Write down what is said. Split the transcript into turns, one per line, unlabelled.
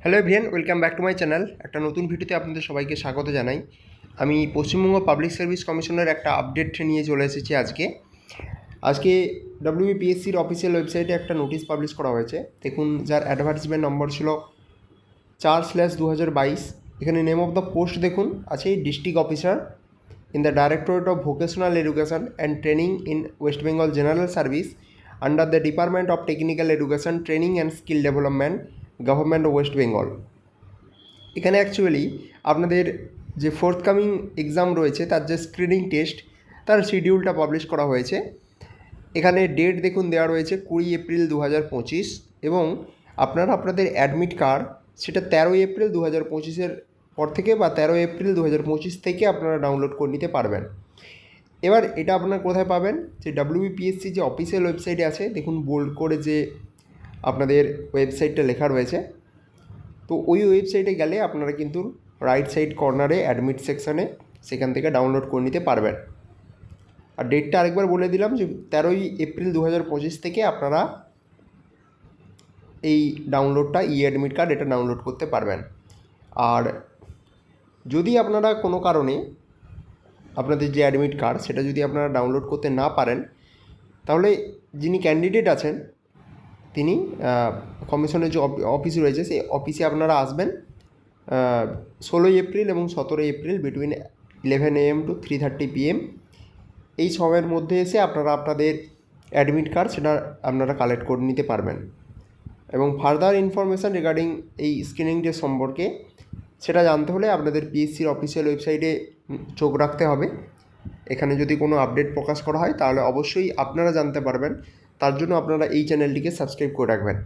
Hello everyone, welcome back to my channel. একটা নতুন ভিডিওতে আপনাদের সবাইকে স্বাগত জানাই। আমি পশ্চিমবঙ্গ পাবলিক সার্ভিস কমিশনের একটা আপডেট নিয়ে চলে এসেছি আজকে ডব্লিউবিপিএসসির অফিসিয়াল ওয়েবসাইটে একটা নোটিশ পাবলিশ করা হয়েছে। দেখুন, যার অ্যাডভার্টিসমেন্ট নম্বর ছিল 4/2022। এখানে নেম অফ দ্য পোস্ট দেখুন আছে district officer in the directorate of vocational education and training in West Bengal general service under the department of technical education training and skill development, government of West Bengal. এখানে actually আপনাদের যে forthcoming exam রয়েছে তার যে screening test, তার শিডিউলটা publish করা হয়েছে। এখানে ডেট দেখুন দেওয়া রয়েছে 20 এপ্রিল 2025 এবং আপনারা আপনাদের অ্যাডমিট কার্ড সেটা 13 এপ্রিল 2025-এর পর থেকে বা 13 এপ্রিল 2025 থেকে আপনারা ডাউনলোড করে নিতে পারবেন। এবার এটা আপনারা কোথায় পাবেন? যে ডব্লিউবিপিএসসি যে অফিসিয়াল ওয়েবসাইটে আছে, দেখুন বোল্ড করে যে আপনাদের ওয়েবসাইটটা লেখা রয়েছে। তো ওই ওয়েবসাইটে গেলে আপনারা কিন্তু রাইট সাইড কর্নারে অ্যাডমিট সেকশানে সেখান থেকে ডাউনলোড করে নিতে পারবেন। আর ডেটটা আরেকবার বলে দিলাম যে 13 এপ্রিল 2025 থেকে আপনারা এই ডাউনলোডটা অ্যাডমিট কার্ড এটা ডাউনলোড করতে পারবেন। আর যদি আপনারা কোনো কারণে আপনাদের যে অ্যাডমিট কার্ড সেটা যদি আপনারা ডাউনলোড করতে না পারেন, তাহলে যিনি ক্যান্ডিডেট আছেন তিনি কমিশনের যে অফিস রয়েছে সেই অফিসে আপনারা আসবেন 16 এপ্রিল এবং 17 April between 11 AM to 3:30 PM এই সময়ের মধ্যে এসে আপনারা আপনাদের অ্যাডমিট কার্ড সেটা আপনারা কালেক্ট করে নিতে পারবেন। এবং ফার্দার ইনফরমেশান রিগার্ডিং এই স্ক্রিনিং টেস্ট সম্পর্কে সেটা জানতে হলে আপনাদের পিএসসির অফিসিয়াল ওয়েবসাইটে চোখ রাখতে হবে। এখানে যদি কোনো আপডেট প্রকাশ করা হয় তাহলে অবশ্যই আপনারা জানতে পারবেন। তার জন্য আপনারা এই চ্যানেলটিকে সাবস্ক্রাইব করে রাখবেন।